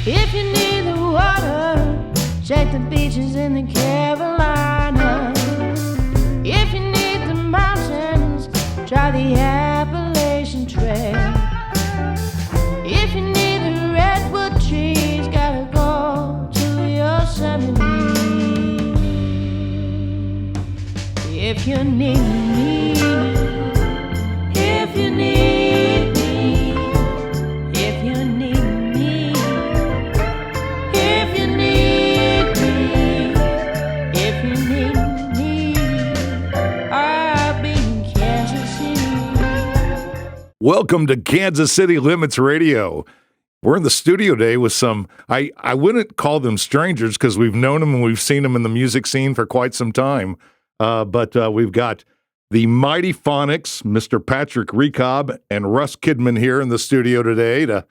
If you need the water, check the beaches in the Carolinas. If you need the mountains, try the Appalachian Trail. If you need the redwood trees, gotta go to Yosemite. If you need me, if you need me, if you need me, if you need me, if you need me, I'll be in Kansas City. Welcome to Kansas City Limits Radio. We're in the studio today with some, I wouldn't call them strangers because we've known them and we've seen them in the music scene for quite some time. But we've got the mighty Phonics, Mr. Patrick Recob and Russ Kidman here in the studio today to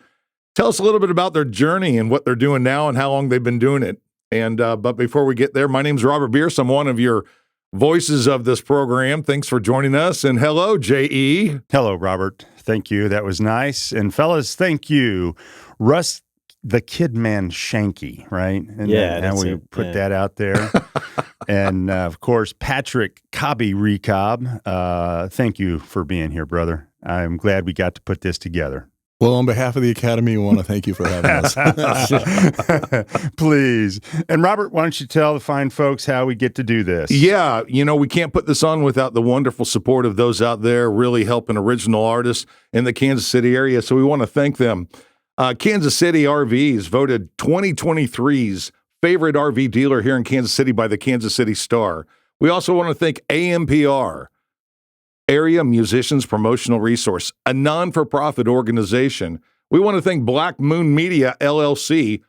tell us a little bit about their journey and what they're doing now and how long they've been doing it. And but before we get there, my name's Robert Bierce. I'm one of your voices of this program. Thanks for joining us. And hello, J.E. Hello, Robert. Thank you. That was nice. And fellas, thank you. Russ, the Kidman Shanky, right? And Yeah, now that's we it. put Yeah. that out there. And, of course, Patrick Cobby Recob, thank you for being here, brother. I'm glad we got to put this together. Well, on behalf of the Academy, we want to thank you for having us. Please. And, Robert, why don't you tell the fine folks how we get to do this? Yeah, we can't put this on without the wonderful support of those out there really helping original artists in the Kansas City area. So we want to thank them. Kansas City RVs voted 2023's favorite RV dealer here in Kansas City by the Kansas City Star. We also want to thank AMPR, Area Musicians Promotional Resource, a non-for-profit organization. We want to thank Black Moon Media, LLC,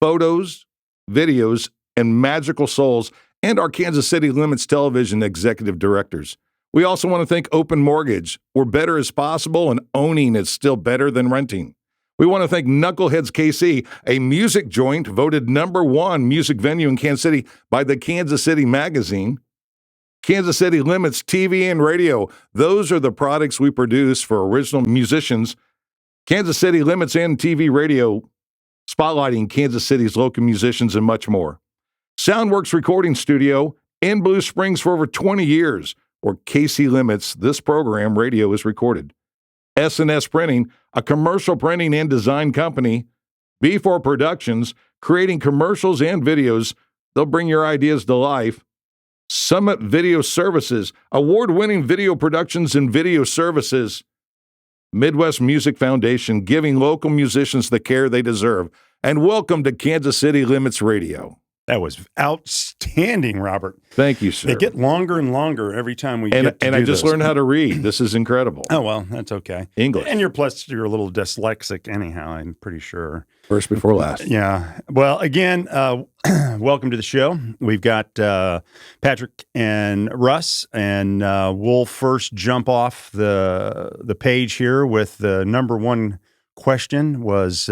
Photos, Videos, and Magical Souls, and our Kansas City Limits Television executive directors. We also want to thank Open Mortgage, where better is possible and owning is still better than renting. We want to thank Knuckleheads KC, a music joint voted #1 music venue in Kansas City by the Kansas City Magazine. Kansas City Limits TV and radio. Those are the products we produce for original musicians. Kansas City Limits and TV radio, spotlighting Kansas City's local musicians and much more. Soundworks Recording Studio in Blue Springs for over 20 years, where KC Limits, this program, radio is recorded. S&S Printing, a commercial printing and design company. B4 Productions, creating commercials and videos. They'll bring your ideas to life. Summit Video Services, award-winning video productions and video services. Midwest Music Foundation, giving local musicians the care they deserve. And welcome to Kansas City Limits Radio. That was outstanding, Robert. Thank you, sir. They get longer and longer every time we get to And do I just this. learned how to read. This is incredible. Oh, well, that's okay. English. And you're a little dyslexic anyhow, I'm pretty sure. First before last. Yeah. Well, again, welcome to the show. We've got Patrick and Russ, and we'll first jump off the page here with the #1 question was,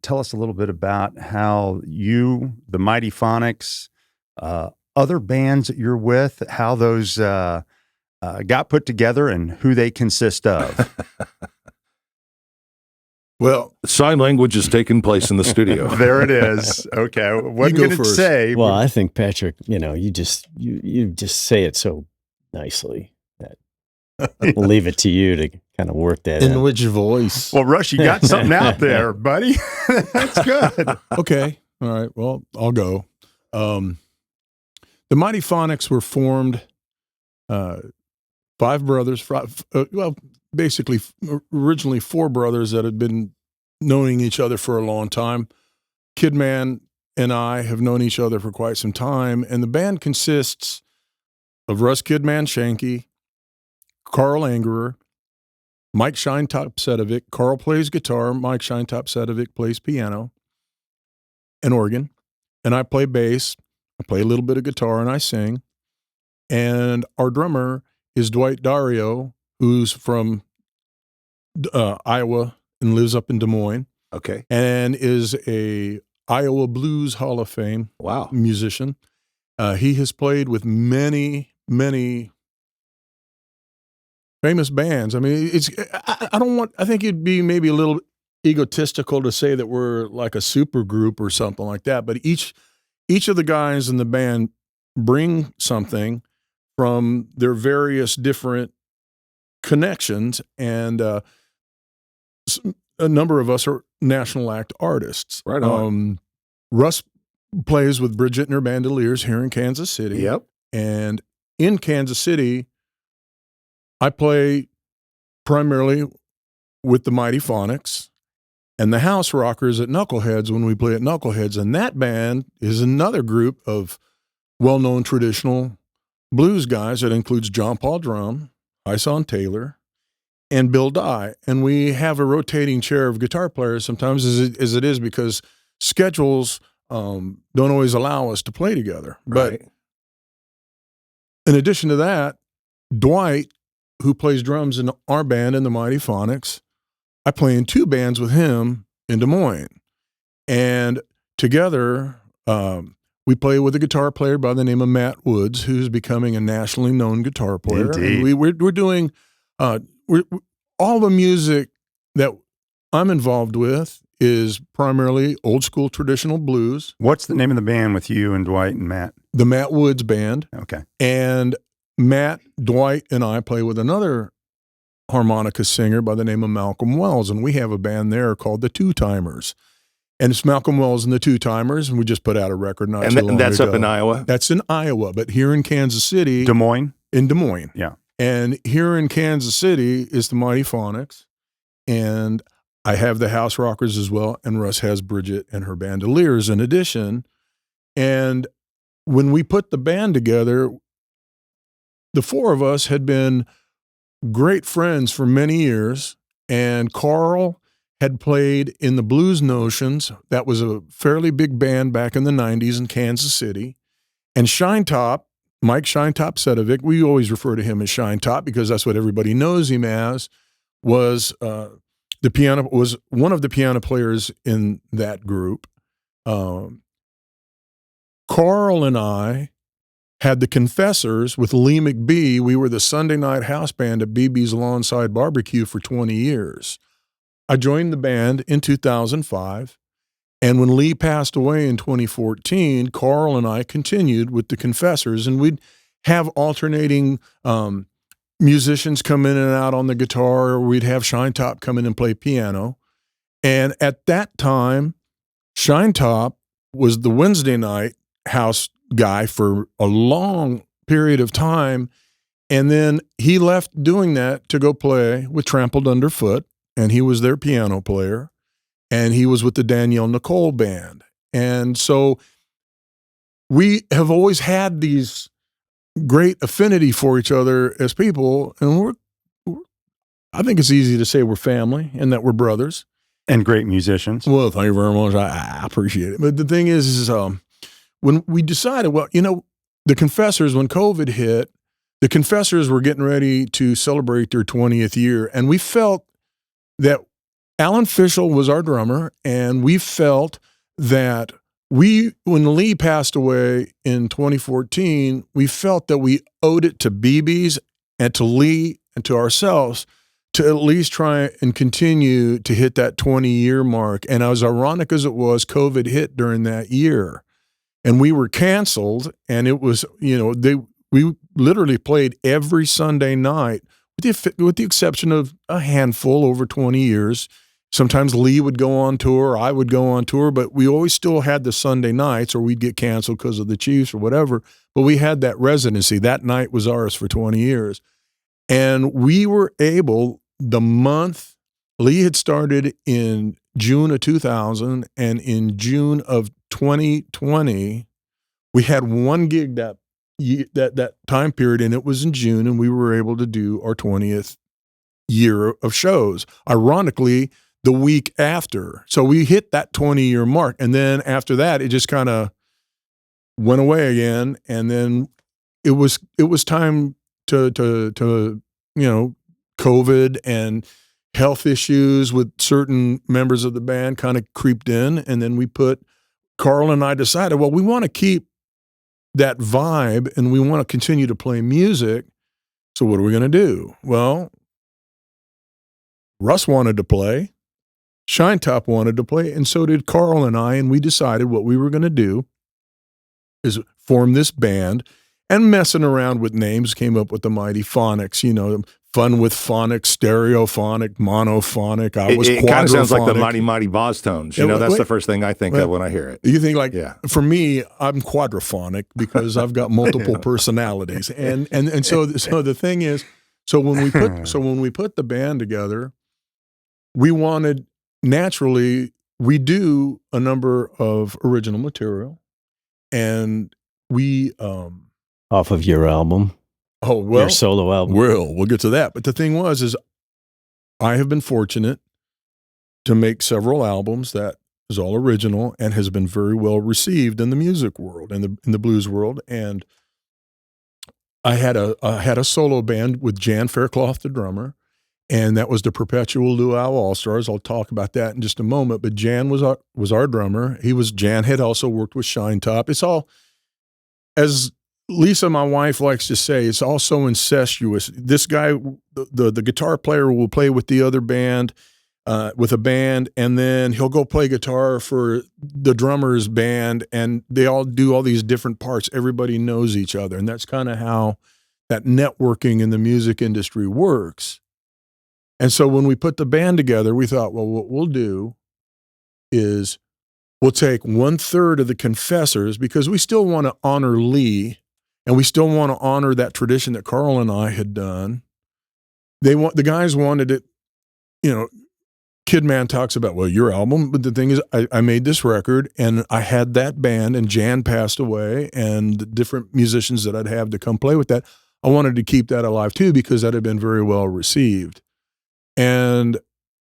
tell us a little bit about how you, the Mighty Phonics, other bands that you're with, how those got put together and who they consist of. Well, Sign language is taking place in the studio. There it is. Okay. What You go can it first. say? Well, I think Patrick, you just say it so nicely that we'll leave it to you to kind of work that in out. which voice? Well, Rush, you got something out there, buddy. That's good. Okay. All right. Well, I'll go. The Mighty Phonics were formed, 5 brothers, basically originally 4 brothers that had been knowing each other for a long time. Kidman and I have known each other for quite some time, and the band consists of Russ Kidman Shanky, Carl Angerer, Mike Shine-Top-Sedovic. Carl plays guitar, Mike Shine-Top-Sedovic plays piano and organ, and I play bass. I play a little bit of guitar and I sing. And our drummer is Dwight Dario, who's from Iowa and lives up in Des Moines, Okay. and is a Iowa Blues Hall of Fame Wow. musician. He has played with many, many famous bands. I mean, I think it'd be maybe a little egotistical to say that we're like a super group or something like that, but each of the guys in the band bring something from their various different connections, and a number of us are national act artists. Right on. Russ plays with Bridget and her Bandoliers here in Kansas City. Yep. And in Kansas City, I play primarily with the Mighty Phonics and the House Rockers at Knuckleheads when we play at Knuckleheads. And that band is another group of well-known traditional blues guys that includes John Paul Drum, Hyson Taylor, and Bill Dye. And we have a rotating chair of guitar players sometimes as it is because schedules don't always allow us to play together. Right. But in addition to that, Dwight, who plays drums in our band in the Mighty Phonics, I play in 2 bands with him in Des Moines. And together, we play with a guitar player by the name of Matt Woods, who's becoming a nationally known guitar player. Indeed. And we're doing all the music that I'm involved with is primarily old school traditional blues. What's the name of the band with you and Dwight and Matt? The Matt Woods Band. Okay. And Matt, Dwight, and I play with another harmonica singer by the name of Malcolm Wells, and we have a band there called the Two Timers. And it's Malcolm Wells and the Two Timers, and we just put out a record not too long ago. And that's up in Iowa? That's in Iowa, but here in Kansas City. Des Moines? In Des Moines. Yeah. And here in Kansas City is the Mighty Phonics, and I have the House Rockers as well, and Russ has Bridget and her Bandoliers in addition. And when we put the band together, the 4 of us had been great friends for many years, and Carl had played in the Blues Notions. That was a fairly big band back in the 90s in Kansas City. And Shinetop, Mike Shinetop Sedovic, we always refer to him as Shinetop because that's what everybody knows him as, was one of the piano players in that group. Carl and I had the Confessors with Lee McBee. We were the Sunday night house band at BB's Lawnside Barbecue for 20 years. I joined the band in 2005, and when Lee passed away in 2014, Carl and I continued with the Confessors, and we'd have alternating musicians come in and out on the guitar, or we'd have Shinetop come in and play piano. And at that time, Shinetop was the Wednesday night house guy for a long period of time. And then he left doing that to go play with Trampled Underfoot, and he was their piano player, and he was with the Danielle Nicole band. And so we have always had these great affinity for each other as people, and I think it's easy to say we're family and that we're brothers. And great musicians. Well, thank you very much. I appreciate it. But the thing is when we decided, well, the Confessors, when COVID hit, the Confessors were getting ready to celebrate their 20th year. And we felt that Alan Fischel was our drummer. And we felt that when Lee passed away in 2014, we felt that we owed it to BB's and to Lee and to ourselves to at least try and continue to hit that 20-year mark. And as ironic as it was, COVID hit during that year. And we were canceled, and it was, we literally played every Sunday night, with the exception of a handful over 20 years. Sometimes Lee would go on tour, I would go on tour, but we always still had the Sunday nights, or we'd get canceled because of the Chiefs or whatever. But we had that residency. That night was ours for 20 years. And we were able, the month, Lee had started in June of 2000, and in June of 2020, we had one gig that time period, and it was in June, and we were able to do our 20th year of shows. Ironically, the week after. So we hit that 20-year mark, and then after that, it just kind of went away again, and then it was time to COVID and health issues with certain members of the band kind of creeped in, and then Carl and I decided, well, we want to keep that vibe and we want to continue to play music. So what are we going to do? Well, Russ wanted to play. Shine Top wanted to play, and so did Carl and I, and we decided what we were going to do is form this band, and messing around with names came up with the Mighty Phonics, fun with phonics, stereophonic, monophonic. It kind of sounds like the Mighty Mighty Boss Tones. That's wait, the first thing I think of when I hear it. You think for me, I'm quadraphonic because I've got multiple personalities. And so the thing is, when we put the band together, we wanted, naturally, we do a number of original material, and we off of your album. Oh, well, your solo album. We'll get to that. But the thing is I have been fortunate to make several albums that is all original and has been very well received in the music world and in the blues world. And I had a solo band with Jan Faircloth, the drummer, and that was the Perpetual Luau All-Stars. I'll talk about that in just a moment. But Jan was our drummer. Jan had also worked with Shine Top. It's all, as Lisa, my wife, likes to say, it's all so incestuous. This guy, the guitar player, will play with the other band, with a band, and then he'll go play guitar for the drummer's band, and they all do all these different parts. Everybody knows each other, and that's kind of how that networking in the music industry works. And so when we put the band together, we thought, well, what we'll do is we'll take 1/3 of the Confessors, because we still want to honor Lee, and we still want to honor that tradition that Carl and I had done. The guys wanted it, Kid Man talks about, well, your album, but the thing is, I made this record, and I had that band, and Jan passed away, and the different musicians that I'd have to come play with that, I wanted to keep that alive too, because that had been very well received. And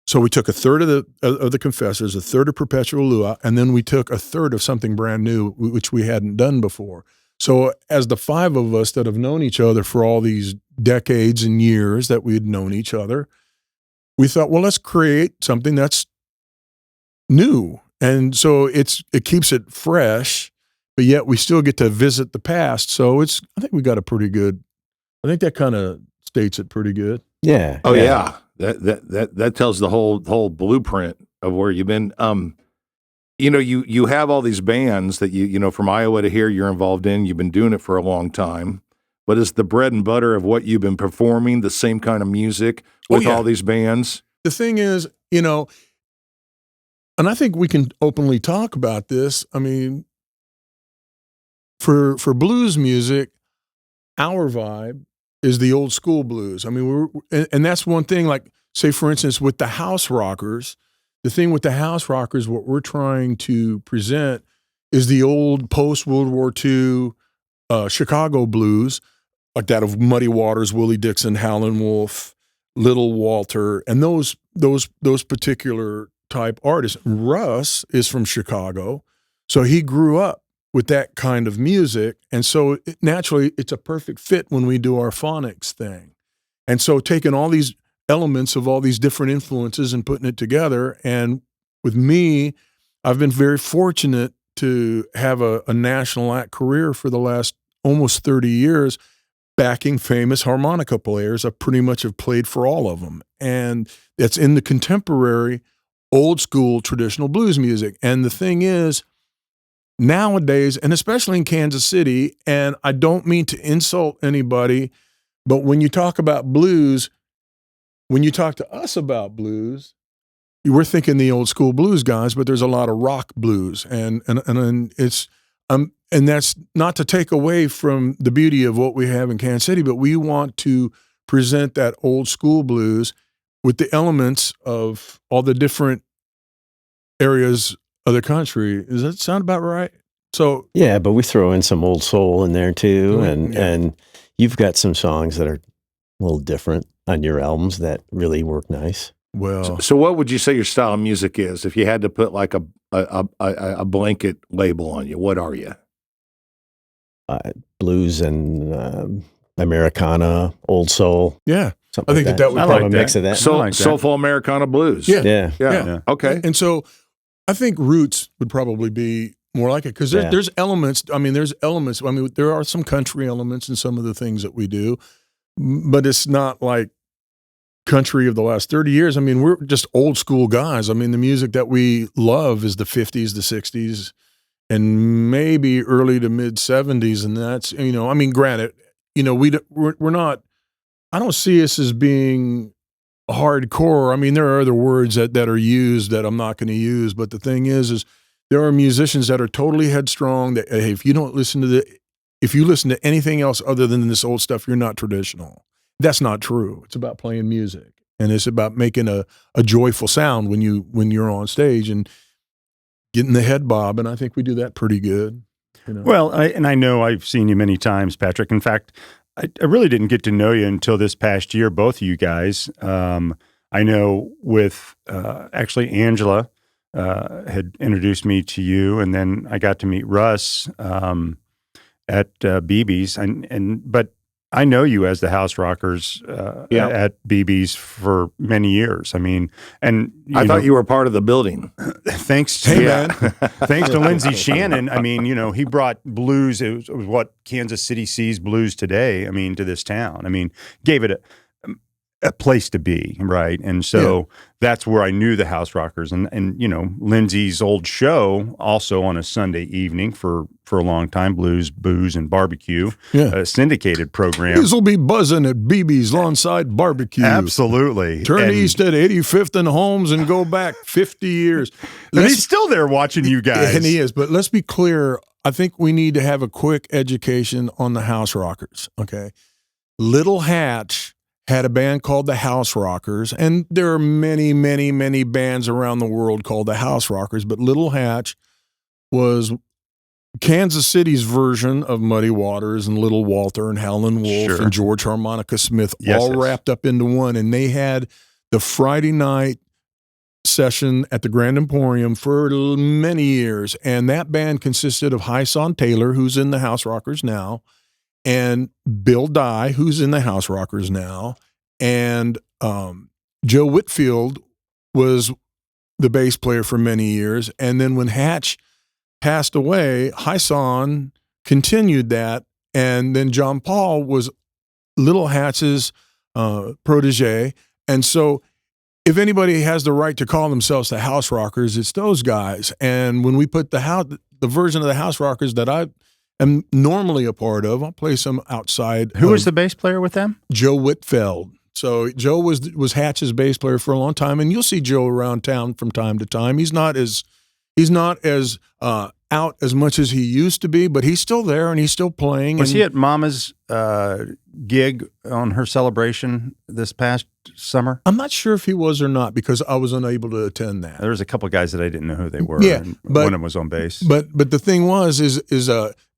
so we took 1/3 of the Confessors, 1/3 of Perpetual Luau, and then we took 1/3 of something brand new, which we hadn't done before. So as the five of us that have known each other for all these decades and years that we had known each other, we thought, well, let's create something that's new. And so it keeps it fresh, but yet we still get to visit the past. So I think we got I think that kind of states it pretty good. Yeah. Oh yeah. That tells the whole blueprint of where you've been. You have all these bands that from Iowa to here you're involved in. You've been doing it for a long time, but is the bread and butter of what you've been performing the same kind of music with all these bands? The thing is, and I think we can openly talk about this. I mean, for blues music, our vibe is the old school blues. I mean, and that's one thing, like, say, for instance, with the House Rockers, the thing with the House Rockers, what we're trying to present is the old post-World War II Chicago blues, like that of Muddy Waters, Willie Dixon, Howlin' Wolf, Little Walter, and those particular type artists. Russ is from Chicago, so he grew up with that kind of music, and so naturally it's a perfect fit when we do our phonics thing. And so taking all these elements of all these different influences and putting it together, and with me, I've been very fortunate to have a national act career for the last almost 30 years, backing famous harmonica players. I pretty much have played for all of them, and that's in the contemporary, old school, traditional blues music. And the thing is, nowadays, and especially in Kansas City, and I don't mean to insult anybody, but when you talk about blues, when you talk to us about blues, we're thinking the old school blues guys, but there's a lot of rock blues, and it's and that's not to take away from the beauty of what we have in Kansas City, but we want to present that old school blues with the elements of all the different areas of the country. Does that sound about right? So yeah, but we throw in some old soul in there too, and you've got some songs that are a little different on your albums that really work nice. Well, so what would you say your style of music is? If you had to put like a blanket label on you, what are you? Blues and Americana, old soul. Yeah, something I think like that would I probably like a mix of that. Soulful Americana blues. Yeah. Yeah. Okay. And so I think roots would probably be more like it, because there's elements. I mean, there are some country elements in some of the things that we do, but it's not like country of the last 30 years. I mean, we're just old school guys. I mean, the music that we love is the 50s, the 60s, and maybe early to mid 70s. And that's, I mean, granted, we're not, I don't see us as being hardcore. I mean, there are other words that are used that I'm not going to use, but the thing is there are musicians that are totally headstrong that, hey, if you listen to anything else other than this old stuff, you're not traditional. That's not true. It's about playing music, and it's about making a joyful sound when you're on stage and getting the head bob. And I think we do that pretty good. Well, I know I've seen you many times, Patrick. In fact, I really didn't get to know you until this past year, both of you guys. I know with actually Angela had introduced me to you, and then I got to meet Russ at BB's, but I know you as the House Rockers at BB's for many years. I mean, and I thought you were part of the building. Thanks to thanks to Lindsey Shannon. I mean, he brought blues. It was what Kansas City sees blues today. I mean, to this town. I mean, gave it a place to be, right? And so that's where I knew the House Rockers, and Lindsey's old show also on a Sunday evening for a long time, Blues, Booze, and Barbecue, a syndicated program. This will be buzzing at BB's Lawnside Barbecue. Absolutely. Turn east at 85th and Holmes and go back 50 years. And he's still there watching you guys. And he is, but let's be clear. I think we need to have a quick education on the House Rockers, okay? Little Hatch had a band called the House Rockers, and there are many, many, many bands around the world called the House Rockers, but Little Hatch was Kansas City's version of Muddy Waters and Little Walter and Howlin' Wolf and George Harmonica Smith all wrapped up into one, and they had the Friday night session at the Grand Emporium for many years, and that band consisted of Hyson Taylor, who's in the House Rockers now, and Bill Dye, who's in the House Rockers now, and Joe Whitfield was the bass player for many years. And then when Hatch passed away, Hyson continued that, and then John Paul was Little Hatch's protege. And so if anybody has the right to call themselves the House Rockers, it's those guys. And when we put the version of the House Rockers that I am normally a part of, I'll play some outside. Who was the bass player with them? Joe Whitfield. So Joe was Hatch's bass player for a long time, and you'll see Joe around town from time to time. He's not as out as much as he used to be, but he's still there and he's still playing. Was he at Mama's gig on her celebration this past summer? I'm not sure if he was or not because I was unable to attend that. There was a couple of guys that I didn't know who they were. Yeah, but one of them was on bass. But the thing was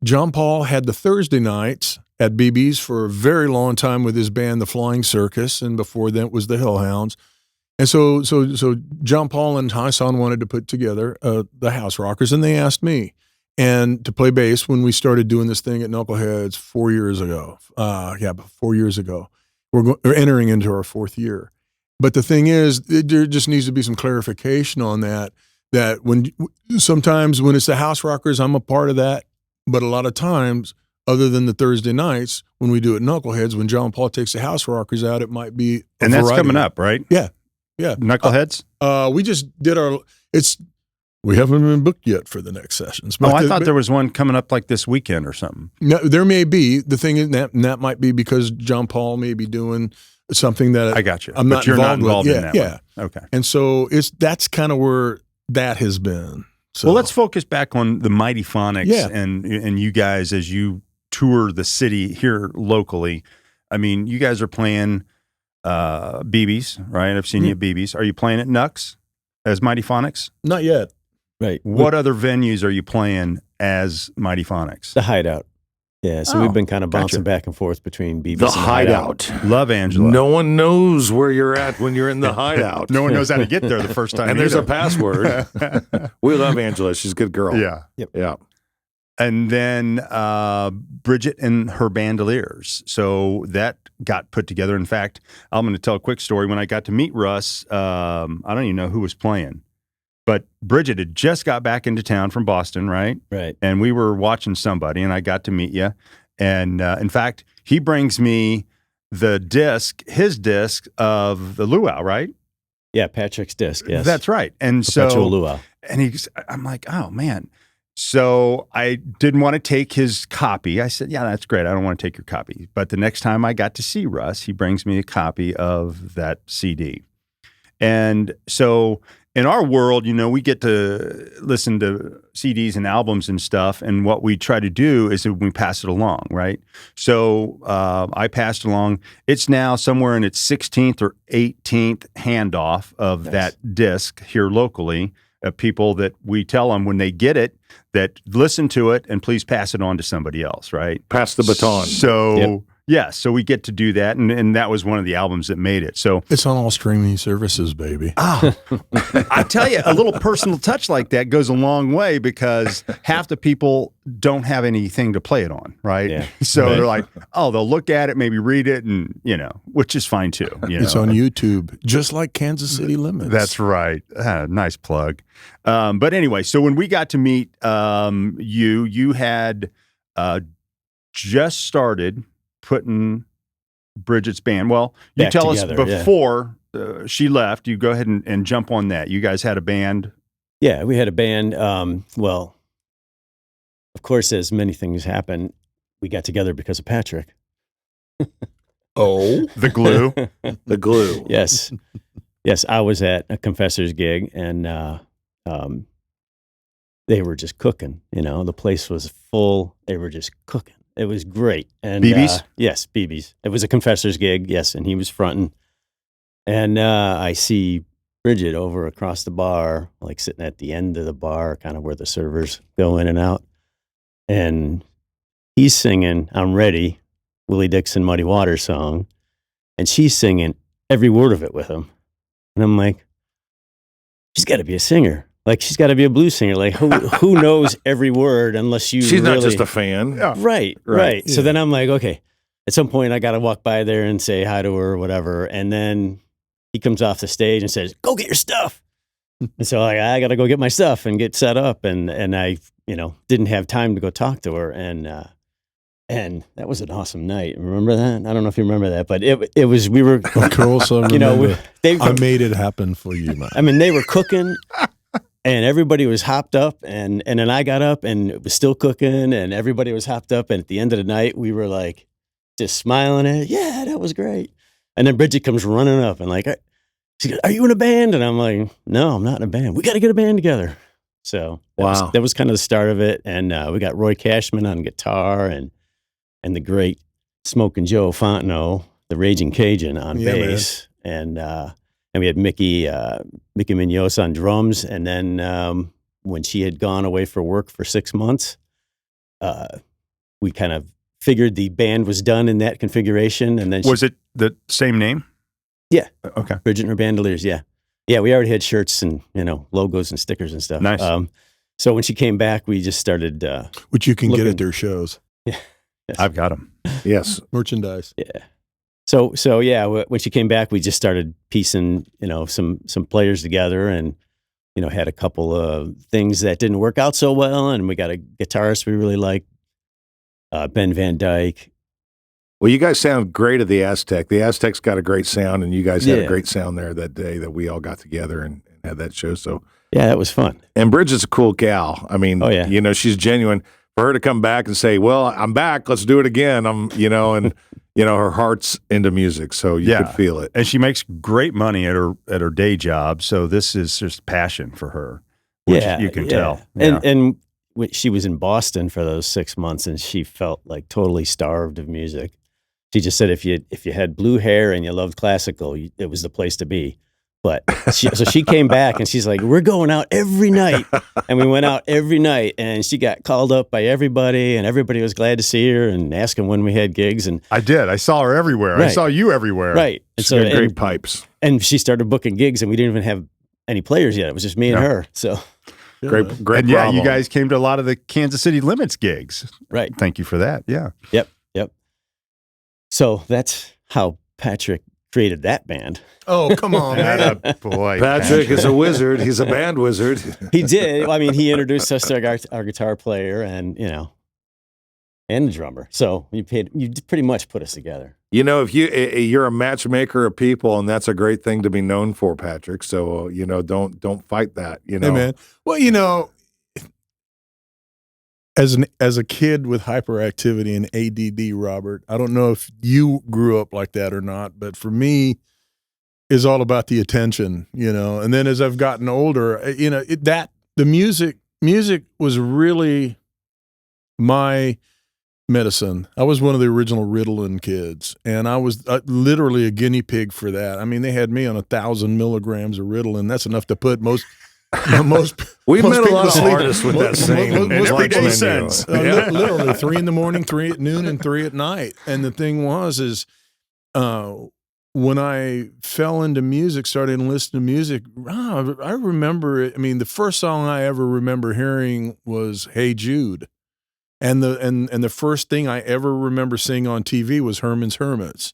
John Paul had the Thursday nights at BB's for a very long time with his band, the Flying Circus, and before that was the Hellhounds. And so John Paul and Hyson wanted to put together the House Rockers, and they asked me and to play bass when we started doing this thing at Knuckleheads 4 years ago. 4 years ago. We're entering into our fourth year. But the thing is, there just needs to be some clarification on that sometimes when it's the House Rockers, I'm a part of that. But a lot of times, other than the Thursday nights, when we do it Knuckleheads, when John Paul takes the House Rockers out, it might be and that's coming up, right? Yeah. Knuckleheads? We just did we haven't been booked yet for the next sessions. But I thought there was one coming up like this weekend or something. No, there may be. The thing is that might be because John Paul may be doing something that I got you. I'm not involved with. In that one. Okay. And so that's kind of where that has been. So. Well, let's focus back on the Mighty Phonics and you guys as you tour the city here locally. I mean, you guys are playing BB's, right? I've seen you at BB's. Are you playing at Nux as Mighty Phonics? Not yet. Right. What other venues are you playing as Mighty Phonics? The Hideout. Yeah, so we've been kind of bouncing back and forth between BB's the and Hideout. Love Angela. No one knows where you're at when you're in the Hideout. No one knows how to get there the first time. And there's a password. We love Angela. She's a good girl. Yeah. Yep. Yeah. And then Bridget and her Bandoliers. So that got put together. In fact, I'm going to tell a quick story. When I got to meet Russ, I don't even know who was playing. But Bridget had just got back into town from Boston, right? Right. And we were watching somebody, and I got to meet you. And in fact, he brings me his disc of the luau, right? Yeah, Patrick's disc. Yes, That's right. And Perpetual so, luau. and I'm like, oh man. So I didn't want to take his copy. I said, yeah, that's great. I don't want to take your copy. But the next time I got to see Russ, he brings me a copy of that CD. And so in our world, we get to listen to CDs and albums and stuff. And what we try to do is that we pass it along, right? So I passed along. It's now somewhere in its 16th or 18th handoff of that disc here locally. People that we tell them when they get it that listen to it and please pass it on to somebody else, right? Pass the baton. So so we get to do that, and that was one of the albums that made it. So It's on all streaming services, baby. I tell you, a little personal touch like that goes a long way because half the people don't have anything to play it on, right? Yeah. So Right. they're like, oh, they'll look at it, maybe read it, and which is fine too. It's on YouTube, just like Kansas City Limits. That's right. Nice plug. But anyway, so when we got to meet you had just started putting Bridget's band. Well, you Back tell together, us before she left. You go ahead and jump on that. You guys had a band. Yeah, we had a band. Well, of course, as many things happen, we got together because of Patrick. Oh, The Glue. the glue. Yes. Yes, I was at a Confessor's gig, and they were just cooking. The place was full. They were just cooking. It was great. And BB's? yes, BB's. It was a Confessor's gig, yes, and he was fronting. And I see Bridget over across the bar, like sitting at the end of the bar, kind of where the servers go in and out. And he's singing I'm Ready, Willie Dixon Muddy Waters song, and she's singing every word of it with him. And I'm like, she's got to be a singer. Like, she's got to be a blues singer. Like, who knows every word unless you She's really... not just a fan. Yeah. Right. Yeah. So then I'm like, okay, at some point I got to walk by there and say hi to her or whatever. And then he comes off the stage and says, go get your stuff. And so I got to go get my stuff and get set up. And I, didn't have time to go talk to her. And that was an awesome night. Remember that? I don't know if you remember that, but it was, we were, Of course, I remember. they, I made it happen for you, man. I mean, they were cooking and everybody was hopped up and then I got up and it was still cooking and everybody was hopped up. And at the end of the night, we were like just smiling at it. Yeah, that was great. And then Bridget comes running up and like, she goes, are you in a band? And I'm like, no, I'm not in a band. We got to get a band together. So that was kind of the start of it. And we got Roy Cashman on guitar and the great Smokin' Joe Fontenot, the Raging Cajun on bass. And we had Mickey Munoz on drums. And then when she had gone away for work for 6 months, we kind of figured the band was done in that configuration. And then Was it the same name? Yeah. Okay. Bridget and her Bandoliers, yeah. Yeah, we already had shirts and, logos and stickers and stuff. Nice. So when she came back, we just started... Which you can get looking- at their shows. Yeah. Yes. I've got them. Yes. Merchandise. Yeah. So yeah, when she came back, we just started piecing, some players together and, had a couple of things that didn't work out so well. And we got a guitarist we really liked, Ben Van Dyke. Well, you guys sound great at the Aztec. The Aztec's got a great sound, and you guys had a Yeah. great sound there that day that we all got together and had that show. So, Yeah, that was fun. and Bridget's a cool gal. I mean, Oh, yeah. she's genuine. For her to come back and say, "Well, I'm back. Let's do it again." And her heart's into music, so you could feel it. And she makes great money at her day job. So this is just passion for her, which you can tell. Yeah. And she was in Boston for those 6 months, and she felt like totally starved of music. She just said if you had blue hair and you loved classical, it was the place to be. But so she came back and she's like, we're going out every night. And we went out every night and she got called up by everybody and everybody was glad to see her and asking when we had gigs. And I did. I saw her everywhere. I Right. saw you everywhere. right. And She's so got great pipes. and she started booking gigs and we didn't even have any players yet. It was just me and her. So Great And yeah, you problem. guys came to a lot of the Kansas City Limits gigs. right. Thank you for that. Yeah. Yep. So that's how Patrick created that band. Oh, come on, man. Boy, Patrick is a wizard. He's a band wizard. He did. I mean, he introduced us to our guitar player, and and the drummer. So you pretty much put us together. You know, if you're a matchmaker of people, and that's a great thing to be known for, Patrick. So you know, don't fight that. You know, Hey, man. Well, you know, as a kid with hyperactivity and ADD, Robert, I don't know if you grew up like that or not, but for me, is all about the attention, you know. And then as I've gotten older, you know, the music was really my medicine. I was one of the original Ritalin kids, and I was literally a guinea pig for that. I mean, they had me on 1,000 milligrams of Ritalin. That's enough to put most we've met a people lot of to sleep. artists with that same Most lunch people- menu. sense. Literally 3 in the morning, 3 at noon, and 3 at night. And the thing is when I fell into music, started listening to music, I remember it. I mean, the first song I ever remember hearing was "Hey Jude," and the first thing I ever remember seeing on TV was Herman's Hermits.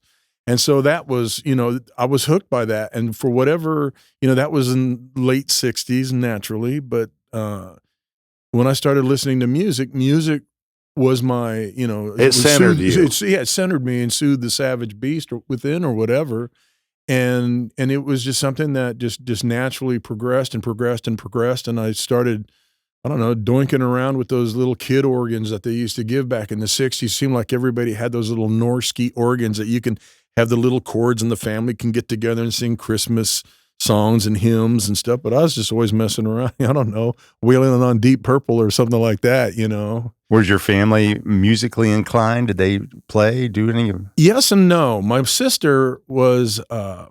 And so that was, you know, I was hooked by that. And for whatever, you know, that was in late 60s naturally. But when I started listening to music was my, you know, It centered you. It centered me and soothed the savage beast within or whatever. And it was just something that just naturally progressed and progressed and progressed. And I started, I don't know, doinking around with those little kid organs that they used to give back in the 60s. It seemed like everybody had those little Norski organs that you can have the little chords and the family can get together and sing Christmas songs and hymns and stuff. But I was just always messing around. I don't know, wailing on Deep Purple or something like that, you know. Was your family musically inclined? Did they do any? Yes and no. My sister was a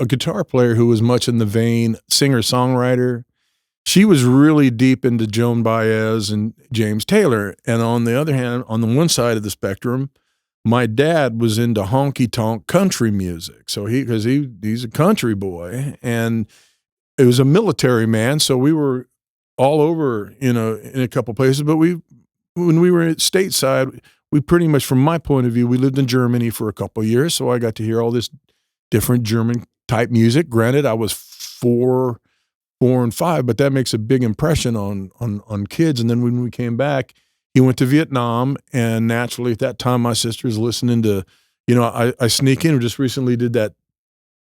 guitar player who was much in the vein singer-songwriter. She was really deep into Joan Baez and James Taylor. And on the other hand, on the one side of the spectrum, my dad was into honky-tonk country music. So he's a country boy, and it was a military man. So we were all over, you know, in a couple places. But when we were at stateside, we pretty much, from my point of view, we lived in Germany for a couple of years. So I got to hear all this different German type music. Granted, I was 4 and 5, but that makes a big impression on kids. And then when we came back, he went to Vietnam, and naturally at that time, my sister's listening to, you know, I sneak in, just recently did that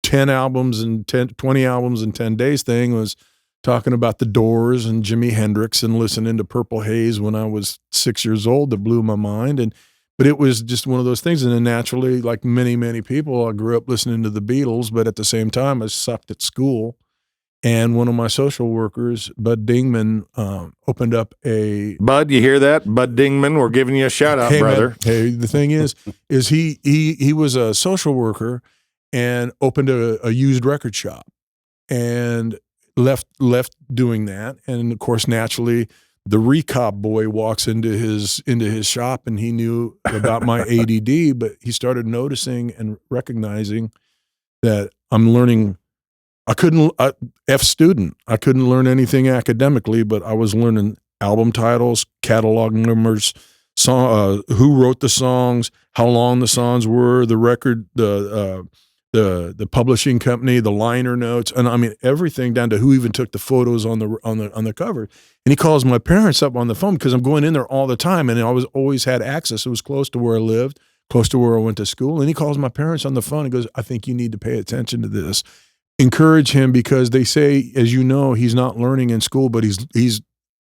20 albums in 10 days thing, was talking about the Doors and Jimi Hendrix and listening to Purple Haze when I was 6 years old. That blew my mind. But it was just one of those things. And then naturally, like many people, I grew up listening to the Beatles, but at the same time, I sucked at school. And one of my social workers, Bud Dingman, opened up a... Bud, you hear that? Bud Dingman, we're giving you a shout out, brother. Man, hey, the thing is he was a social worker and opened a used record shop and left doing that. And of course, naturally, the Recop boy walks into his shop, and he knew about my ADD, but he started noticing and recognizing that I'm learning. I couldn't learn anything academically, but I was learning album titles, catalog numbers, who wrote the songs, how long the songs were, the record, the publishing company, the liner notes, and I mean everything down to who even took the photos on the cover. And he calls my parents up on the phone because I'm going in there all the time, and I always had access. It was close to where I lived, close to where I went to school. And he calls my parents on the phone and goes, "I think you need to pay attention to this. Encourage him, because they say, as you know, he's not learning in school, but he's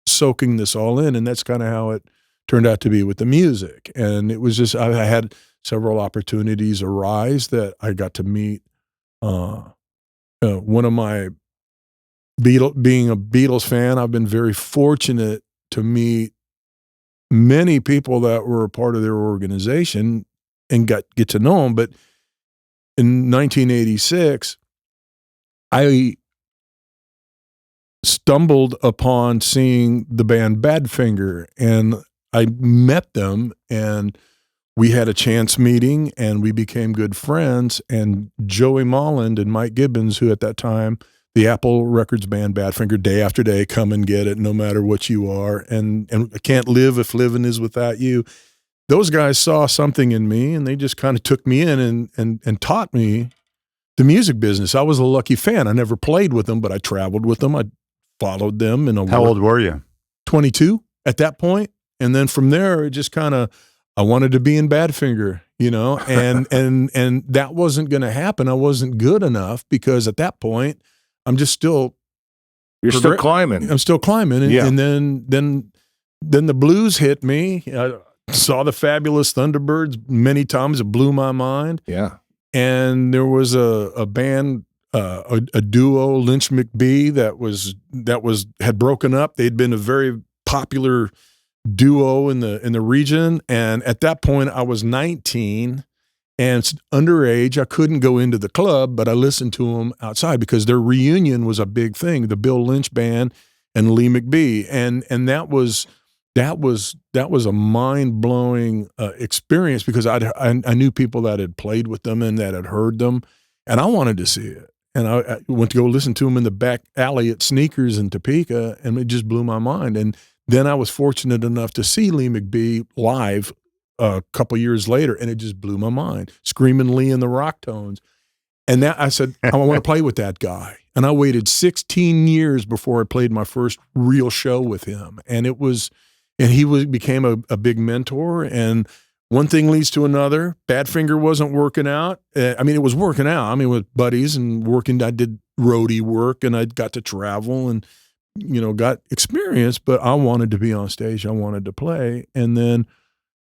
soaking this all in." And that's kind of how it turned out to be with the music. And it was just, I had several opportunities arise that I got to meet one of my being a Beatles fan. I've been very fortunate to meet many people that were a part of their organization and get to know them. But in 1986, I stumbled upon seeing the band Badfinger, and I met them, and we had a chance meeting, and we became good friends. And Joey Molland and Mike Gibbons, who at that time, the Apple Records band Badfinger, Day After Day, Come and Get It, No Matter What You Are, and I Can't Live If Living Is Without You. Those guys saw something in me, and they just kind of took me in and taught me the music business. I was a lucky fan. I never played with them, but I traveled with them. I followed them. How old were you? 22 at that point. And then from there, it just kind of, I wanted to be in Badfinger, you know, and that wasn't going to happen. I wasn't good enough because at that point, I'm just still. You're still climbing. I'm still climbing. Yeah. And then the blues hit me. I saw the Fabulous Thunderbirds many times. It blew my mind. Yeah. And there was a band, a duo, Lynch McBee, that had broken up. They'd been a very popular duo in the region. And at that point, I was 19 and underage. I couldn't go into the club, but I listened to them outside because their reunion was a big thing. The Bill Lynch Band and Lee McBee, and that was a mind-blowing experience because I knew people that had played with them and that had heard them, and I wanted to see it. And I went to go listen to them in the back alley at Sneakers in Topeka, and it just blew my mind. And then I was fortunate enough to see Lee McBee live a couple years later, and it just blew my mind. Screaming Lee in the rock tones. And that I said, I want to play with that guy. And I waited 16 years before I played my first real show with him. And he became a big mentor. And one thing leads to another. Badfinger wasn't working out. I mean, it was working out. I mean, with buddies and working, I did roadie work and I got to travel and, you know, got experience, but I wanted to be on stage. I wanted to play. And then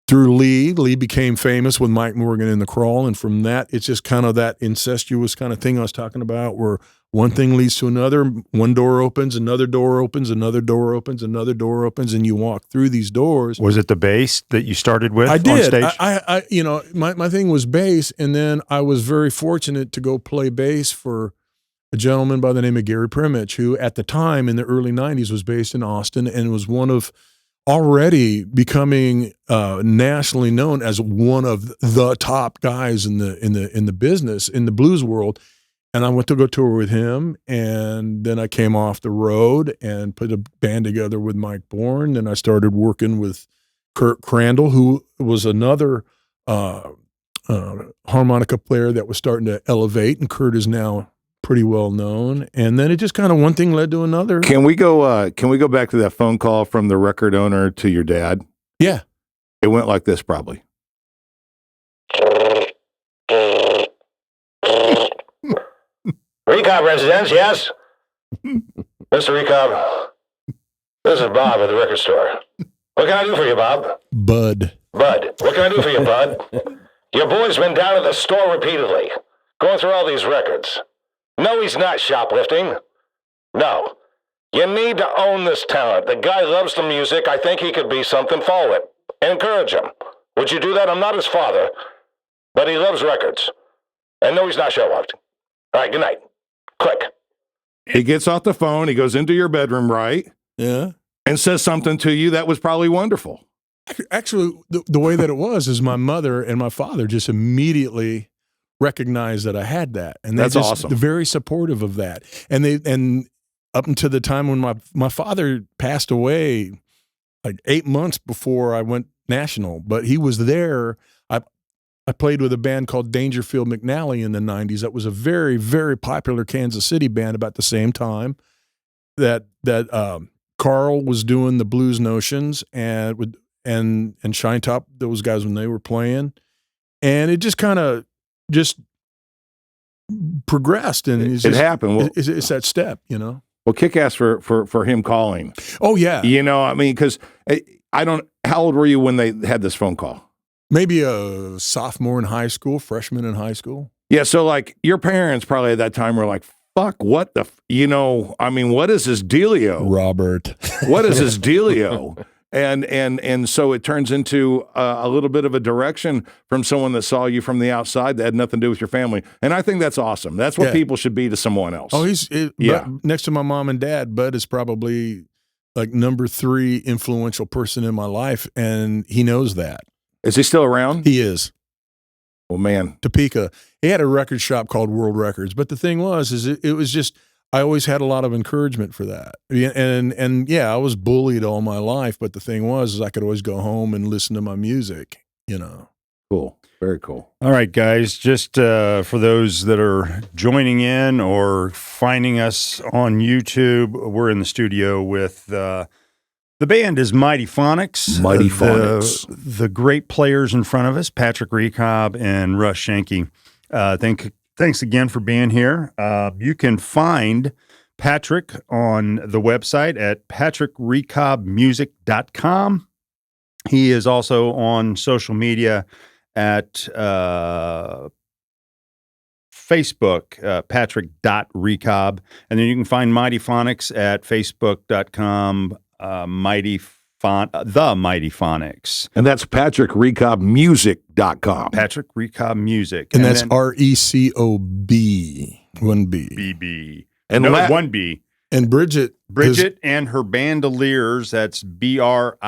through Lee became famous with Mike Morgan in the Crawl. And from that, it's just kind of that incestuous kind of thing I was talking about where one thing leads to another. One door opens, another door opens, another door opens, another door opens, and you walk through these doors. Was it the bass that you started with I did. on stage? I you know, my thing was bass. And then I was very fortunate to go play bass for a gentleman by the name of Gary Primich, who at the time in the early 90s was based in Austin and was one of already becoming nationally known as one of the top guys in the business, in the blues world. And I went to go tour with him, and then I came off the road and put a band together with Mike Bourne. Then I started working with Kurt Crandall, who was another harmonica player that was starting to elevate, and Kurt is now pretty well known. And then it just kind of one thing led to another. Can we go back to that phone call from the record owner to your dad? Yeah. It went like this probably. Recob residence, yes? Mr. Recob, this is Bob at the record store. What can I do for you, Bob? Bud, what can I do for you, Bud? Your boy's been down at the store repeatedly, going through all these records. No, he's not shoplifting. No. You need to own this talent. The guy loves the music. I think he could be something. Follow it. Encourage him. Would you do that? I'm not his father, but he loves records. And no, he's not shoplifting. All right, good night. Click. He gets off the phone. He goes into your bedroom, right? yeah. And says something to you that was probably wonderful. Actually, the way that it was is my mother and my father just immediately recognized that I had that, and That's awesome. They're very supportive of that. And up until the time when my father passed away, like 8 months before I went national, but he was there. I played with a band called Dangerfield McNally in the 90s. That was a very, very popular Kansas City band about the same time that Carl was doing the Blues Notions and Shine Top, those guys when they were playing. And it just kind of just progressed. And it happened. Well, it's that step, you know? Well, kick ass for him calling. Oh, yeah. You know, I mean, because how old were you when they had this phone call? Maybe a sophomore in high school, freshman in high school. Yeah, so like your parents probably at that time were like, fuck, what the, I mean, what is this dealio? Robert. What is this dealio? And so it turns into a little bit of a direction from someone that saw you from the outside that had nothing to do with your family. And I think that's awesome. That's what people should be to someone else. Oh, next to my mom and dad, Bud is probably like number 3 influential person in my life, and he knows that. Is he still around? He is. Well, man. Topeka. He had a record shop called World Records. But the thing was, it was just, I always had a lot of encouragement for that. And yeah, I was bullied all my life. But the thing was, I could always go home and listen to my music, you know. Cool. Very cool. All right, guys, just for those that are joining in or finding us on YouTube, we're in the studio with The band is Mighty Phonics. Mighty Phonics. The great players in front of us, Patrick Recobb and Russ Schenke. Thanks again for being here. You can find Patrick on the website at patrickrecobbmusic.com. He is also on social media at Facebook, patrick.recobb. And then you can find Mighty Phonics at facebook.com, the Mighty Phonics. And that's patrickrecobbmusic.com. Patrick Recobb Music. And that's RECOB, one B. BB. And no, La- one B. And Bridget and her bandoliers, that's BRIGETT,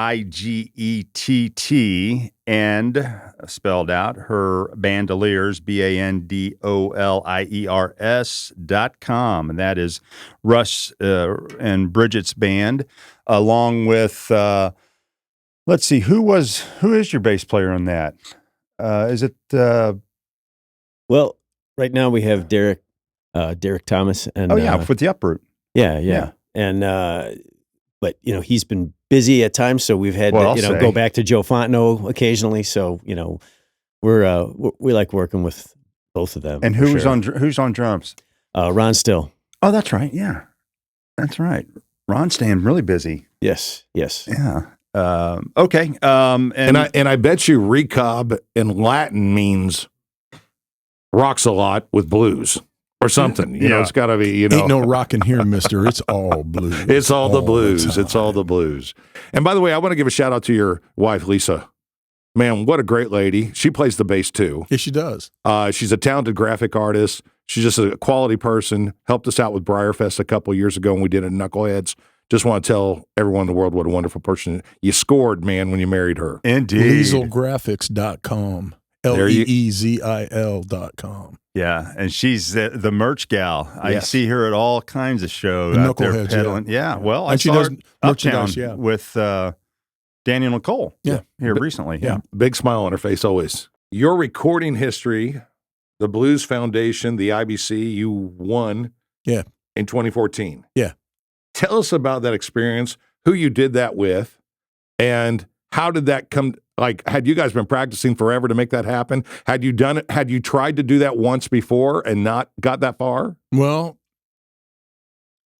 and spelled out, her bandoliers, BANDOLIERS.com. And that is Russ and Bridget's band, along with, let's see, who is your bass player on that? Is it, Well, right now we have Derek Thomas. And, with the Uproot. Yeah. And, but, he's been busy at times, so we've had to, go back to Joe Fontenot occasionally. So, we like working with both of them. And who's on drums? Ron Still. Oh, that's right. Yeah, that's right. Ron's staying really busy. Yes. Yeah. Okay. And I bet you Recobb in Latin means rocks a lot with blues. Or something, it's got to be, Ain't no rockin' here, mister. It's all blues. It's all the blues. It's all the blues. And by the way, I want to give a shout out to your wife, Lisa. Man, what a great lady. She plays the bass too. Yes, she does. She's a talented graphic artist. She's just a quality person. Helped us out with Briarfest a couple of years ago when we did it in Knuckleheads. Just want to tell everyone in the world what a wonderful person you scored, man, when you married her. Indeed. LeezelGraphics.com. LEEZIL.com. Yeah, and she's the merch gal. I Yes. see her at all kinds of shows The out there Knuckleheads, peddling. Yeah, well, I And she saw does her merchandise, uptown with Daniel Nicole. Yeah. here recently. Yeah. Big smile on her face always. Your recording history, the Blues Foundation, the IBC, you won Yeah. in 2014. Yeah. Tell us about that experience, who you did that with, and how did that come? Like, had you guys been practicing forever to make that happen? Had you done it? Had you tried to do that once before and not got that far? Well,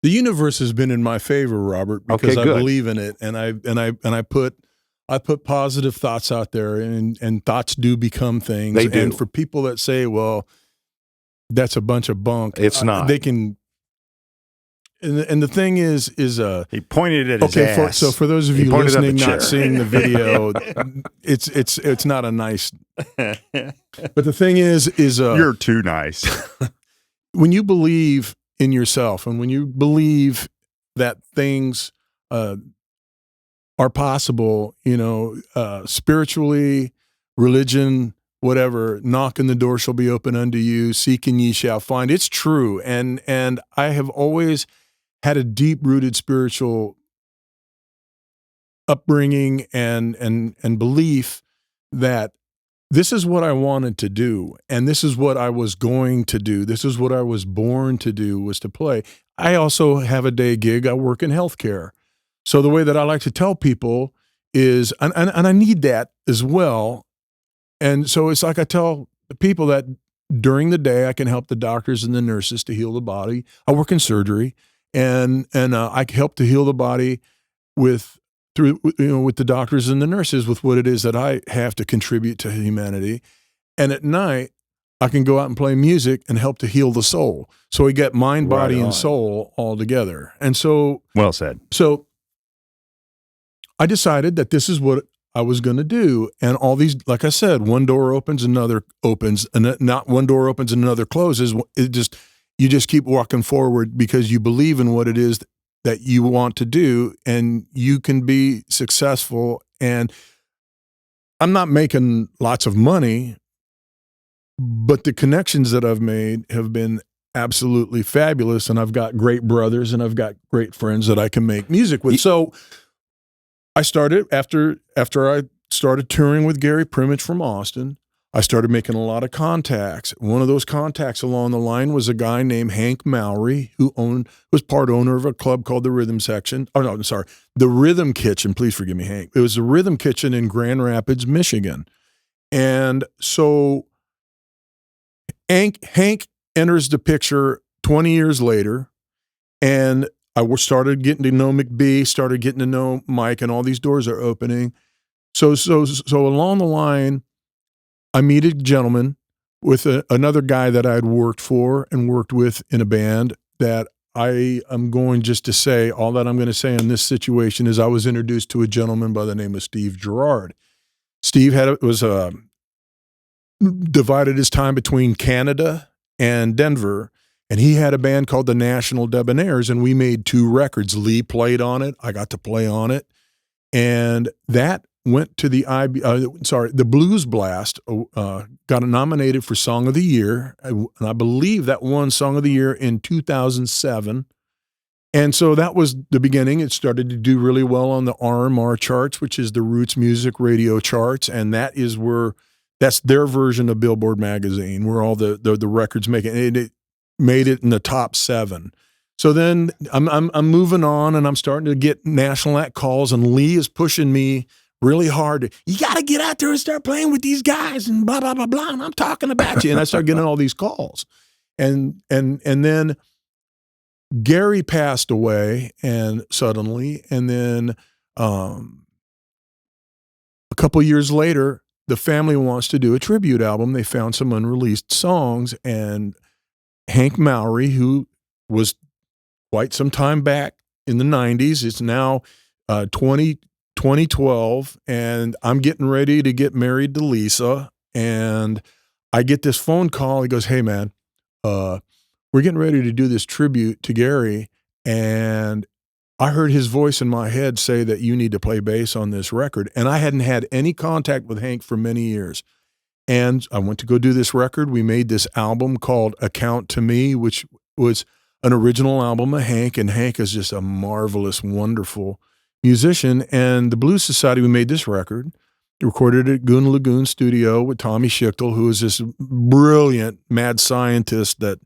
the universe has been in my favor, Robert, because Okay, I good. believe in it, and I put positive thoughts out there, and thoughts do become things. They do. And for people that say, "Well, that's a bunch of bunk," It's not. They can. And the thing is He pointed at his okay. ass. For those of He you pointed at the listening, chair. not seeing the video, it's not a nice. But the thing is You're too nice. when you believe in yourself, and when you believe that things are possible, spiritually, religion, whatever, knock and the door shall be open unto you, seek and ye shall find. It's true. And I have always had a deep-rooted spiritual upbringing and belief that this is what I wanted to do, and this is what I was going to do. This is what I was born to do, was to play. I also have a day gig. I work in healthcare. So the way that I like to tell people is, and I need that as well. And so it's like I tell the people that during the day I can help the doctors and the nurses to heal the body. I work in surgery, and I help to heal the body with the doctors and the nurses with what it is that I have to contribute to humanity. And at night, I can go out and play music and help to heal the soul. So we get mind, body, Right on. and soul all together. And so Well said. I decided that this is what I was going to do. And all these, like I said, one door opens, another opens, and not one door opens and another closes. You just keep walking forward because you believe in what it is that you want to do, and you can be successful. And I'm not making lots of money, but the connections that I've made have been absolutely fabulous. And I've got great brothers, and I've got great friends that I can make music with. So I started after I started touring with Gary Primich from Austin. I started making a lot of contacts. One of those contacts along the line was a guy named Hank Mowry, who was part owner of a club called the Rhythm Section. Oh, no, I'm sorry. The Rhythm Kitchen. Please forgive me, Hank. It was the Rhythm Kitchen in Grand Rapids, Michigan. And so Hank enters the picture 20 years later, and I started getting to know McBee, started getting to know Mike, and all these doors are opening. So along the line, I meet a gentleman with another guy that I'd worked for and worked with in a band that I am going just to say, all that I'm going to say in this situation is I was introduced to a gentleman by the name of Steve Gerard. Steve divided his time between Canada and Denver, and he had a band called the National Debonaires, and we made 2 records. Lee played on it. I got to play on it. And that went to the Blues Blast, got nominated for Song of the Year, and I believe that won Song of the Year in 2007. And so that was the beginning. It started to do really well on the RMR charts, which is the Roots Music Radio charts, and that's their version of Billboard magazine, where all the records make it. It made it in the top 7. So then I'm moving on, and I'm starting to get national act calls, and Lee is pushing me really hard. You got to get out there and start playing with these guys, and blah blah blah blah. And I'm talking about you, and I start getting all these calls, and then Gary passed away, and suddenly, and then a couple years later, the family wants to do a tribute album. They found some unreleased songs, and Hank Mowry, who was quite some time back in the 90s, it's now 2012, and I'm getting ready to get married to Lisa, and I get this phone call. He goes, "Hey, man, we're getting ready to do this tribute to Gary, and I heard his voice in my head say that you need to play bass on this record." And I hadn't had any contact with Hank for many years. And I went to go do this record. We made this album called Account to Me, which was an original album of Hank. And Hank is just a marvelous, wonderful musician. And the Blues Society, we made this record, recorded at Goon Lagoon Studio with Tommy Schichtel, who is this brilliant mad scientist that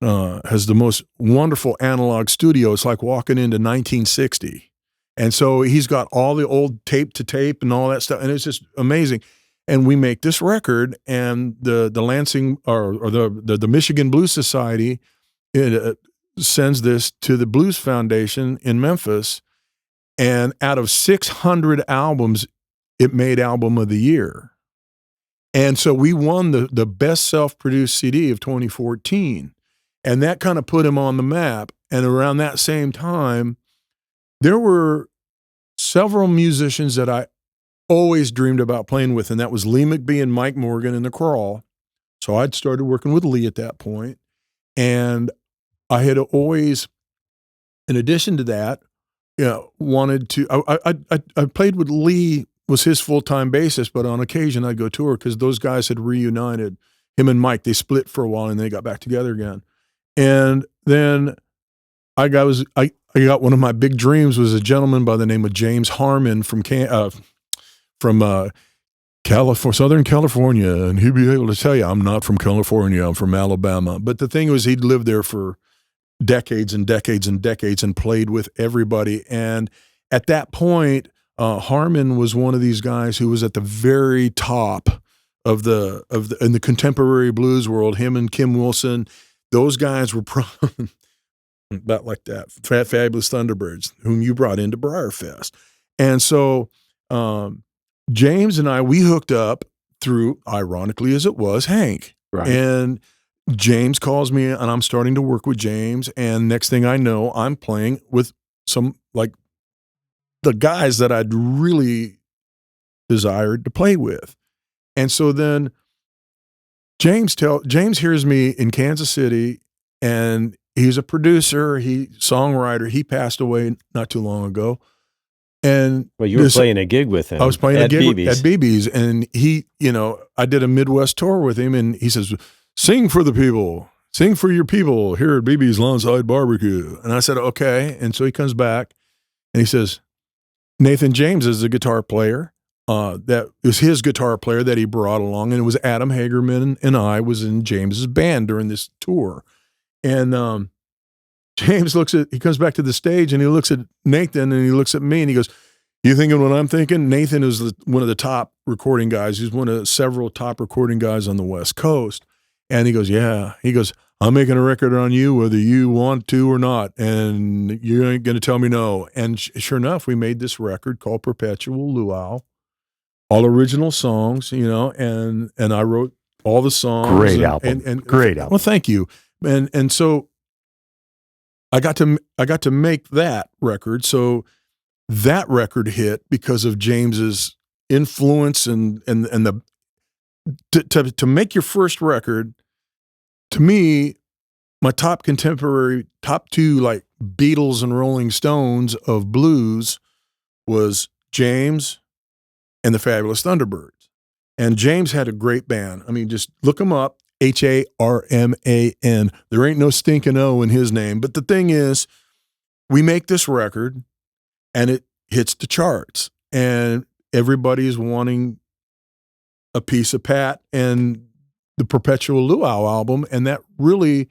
has the most wonderful analog studio. It's like walking into 1960. And so he's got all the old tape to tape and all that stuff. And it's just amazing. And we make this record, and the Lansing or the Michigan Blues Society sends this to the Blues Foundation in Memphis. And out of 600 albums, it made Album of the Year. And so we won the best self-produced CD of 2014. And that kind of put him on the map. And around that same time, there were several musicians that I always dreamed about playing with, and that was Lee McBee and Mike Morgan in the Crawl. So I'd started working with Lee at that point. And I had always, in addition to that, wanted to, I played with Lee, was his full-time bassist, but on occasion I'd go tour because those guys had reunited. Him and Mike, they split for a while and they got back together again. And then I got one of my big dreams was a gentleman by the name of James Harmon from Southern California, and he'd be able to tell you, I'm not from California, I'm from Alabama. But the thing was, he'd lived there for decades and decades and decades and played with everybody. And at that point, Harmon was one of these guys who was at the very top in the contemporary blues world. Him and Kim Wilson, those guys were about like that. Fabulous Thunderbirds, whom you brought into Briarfest. And so James and I, we hooked up through, ironically as it was, Hank. Right. And James calls me, and I'm starting to work with James. And next thing I know, I'm playing with some, like, the guys that I'd really desired to play with. And so then James hears me in Kansas City, and he's a producer, songwriter. He passed away not too long ago. And well, you were playing a gig with him. I was playing a gig BB's. at BB's, and he, I did a Midwest tour with him, and he says, "Sing for the people, sing for your people here at BB's Lawnside Barbecue." And I said, "Okay." And so he comes back, and he says, "Nathan James is the guitar player that was his guitar player that he brought along, and it was Adam Hagerman and I was in James's band during this tour. And James he comes back to the stage and he looks at Nathan and he looks at me and he goes, "You thinking what I'm thinking?" Nathan is one of the top recording guys. He's one of several top recording guys on the West Coast. And he goes, "Yeah." He goes, "I'm making a record on you whether you want to or not, and you ain't going to tell me no." And sure enough, we made this record called Perpetual Luau, all original songs, and I wrote all the songs. Great album. And Great album. Well, thank you. And so I got to make that record. So that record hit because of James's influence and the to make your first record. To me, my top contemporary, top two like Beatles and Rolling Stones of blues was James and the Fabulous Thunderbirds. And James had a great band. I mean, just look him up, Harman. There ain't no stinking O in his name. But the thing is, we make this record and it hits the charts. And everybody's wanting a piece of Pat and the Perpetual Luau album, and that really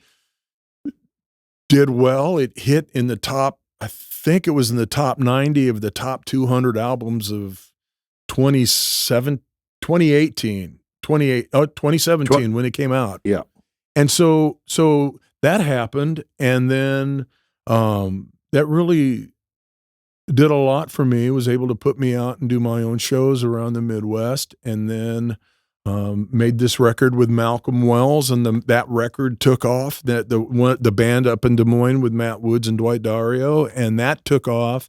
did well. It hit in the top, I think it was in the top 90 of the top 200 albums of 2017 when it came out. Yeah. And so that happened, and then that really did a lot for me. Was able to put me out and do my own shows around the Midwest, and then made this record with Malcolm Wells, and that record took off. That the band up in Des Moines with Matt Woods and Dwight Dario, and that took off.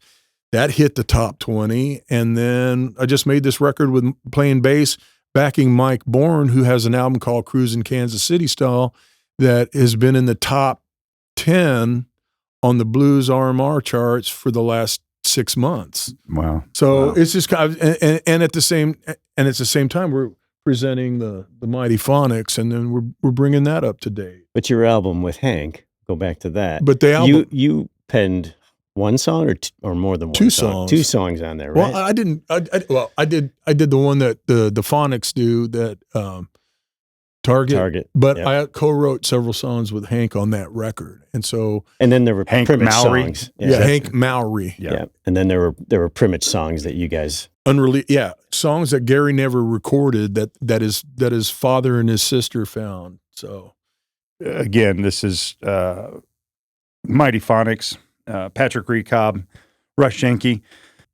That hit the top 20, and then I just made this record with playing bass, backing Mike Bourne, who has an album called Cruisin' Kansas City Style that has been in the top 10 on the blues RMR charts for the last 6 months. Wow! So it's just kind of, and at the same time we're presenting the mighty Phonics, and then we're bringing that up to date. But your album with Hank, go back to that. But the album, you penned one song or more than one two song? songs. 2 songs on there, right? Well, I didn't. I did the one that the Phonics do, that Target. But yep. I co-wrote several songs with Hank on that record, and so and then there were Hank Primmich Mowry. songs. yeah, Hank Mowry. Yeah. And then there were Primmich songs that you guys Songs that Gary never recorded that his father and his sister found. So Again, this is Mighty Phonics, Patrick Recobb, Russ Schenke.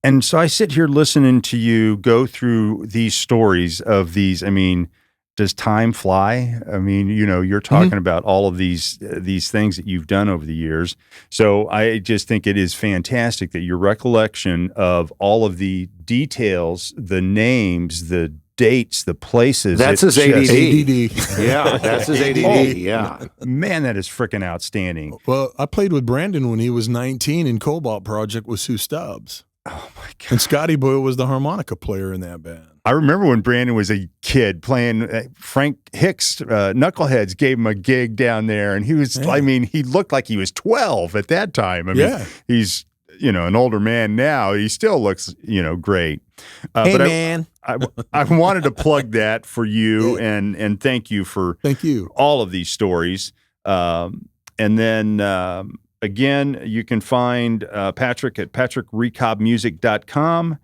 And so I sit here listening to you go through these stories of these. I mean, does time fly? I mean, you're talking about all of these things that you've done over the years. So I just think it is fantastic that your recollection of all of the details, the names, the dates, the places. That's his ADD. ADD. Yeah, that's his ADD. Oh. Yeah. Man, that is freaking outstanding. Well, I played with Brandon when he was 19 in Cobalt Project with Sue Stubbs. Oh my God. And Scotty Boyle was the harmonica player in that band. I remember when Brandon was a kid playing Frank Hicks, Knuckleheads gave him a gig down there. And he was, Yeah. I mean, he looked like he was 12 at that time. I mean, Yeah. he's, an older man now. He still looks, great. Hey, but man. I wanted to plug that for you and thank you for Thank you. all of these stories. And then, again, you can find Patrick at patrickrecobbmusic.com.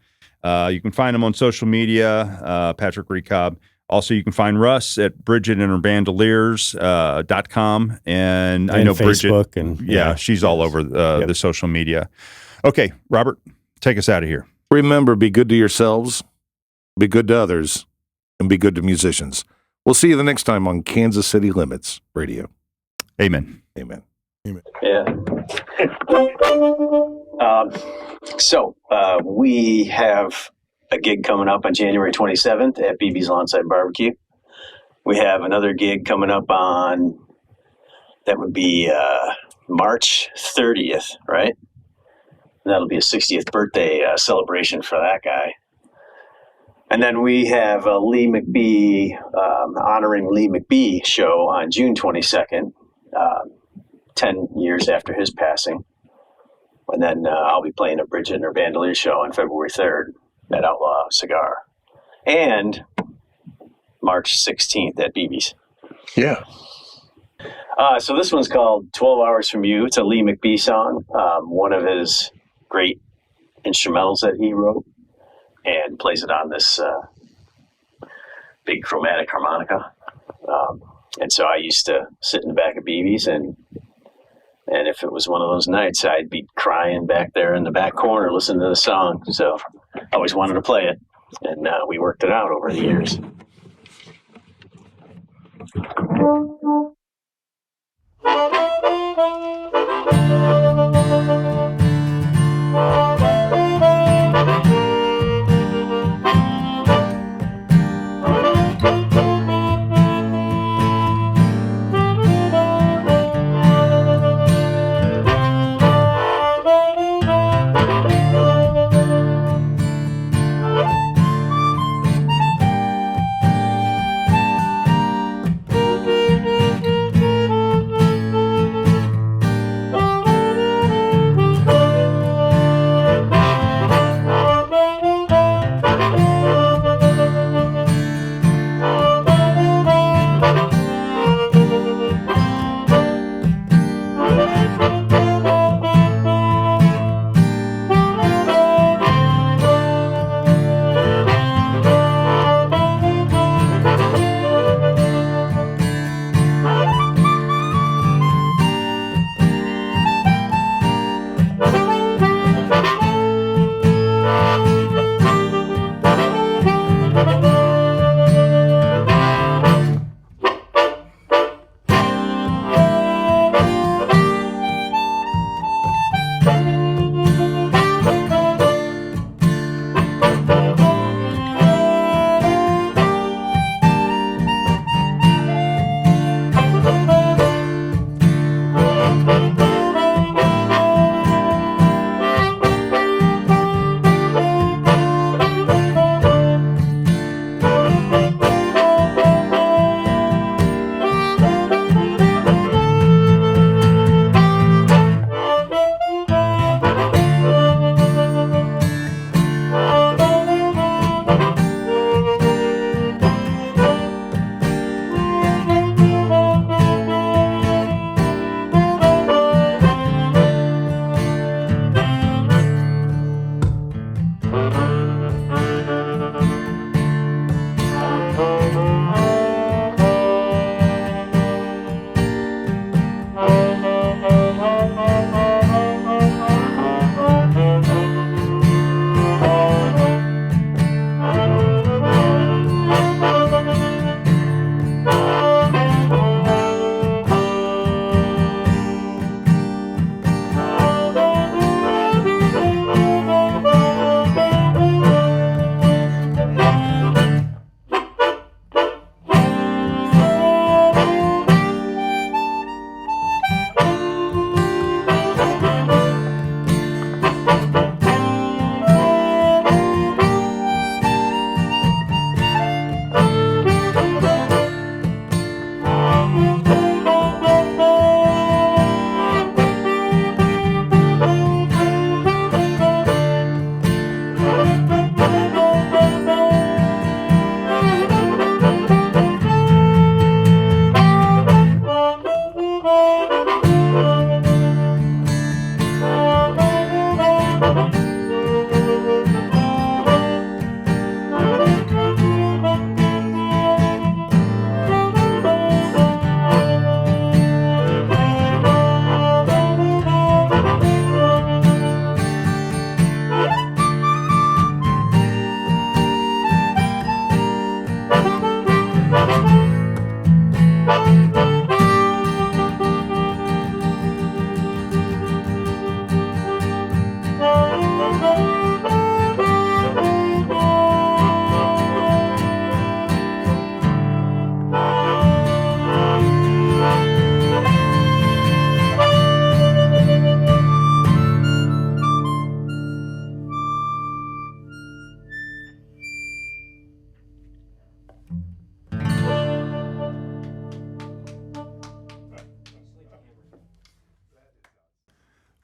You can find him on social media, Patrick Recobb. Also, you can find Russ at bridgetandherbandoliers.com. And I know Facebook Bridget, and she's all over the social media. Okay, Robert, take us out of here. Remember, be good to yourselves, be good to others, and be good to musicians. We'll see you the next time on Kansas City Limits Radio. Amen. Amen. Yeah. We have a gig coming up on January 27th at BB's Lawnside Barbecue. We have another gig coming up that would be March 30th, right? And that'll be a 60th birthday celebration for that guy. And then we have a Lee McBee, honoring Lee McBee show on June 22nd, 10 years after his passing. And then I'll be playing a Bridget and her Bandolier show on February 3rd at Outlaw Cigar. and March 16th at BB's. Yeah. So this one's called 12 Hours From You. It's a Lee McBee song, one of his great instrumentals that he wrote, and plays it on this big chromatic harmonica. And so I used to sit in the back of BB's, and if it was one of those nights, I'd be crying back there in the back corner listening to the song. So I always wanted to play it, and we worked it out over the years.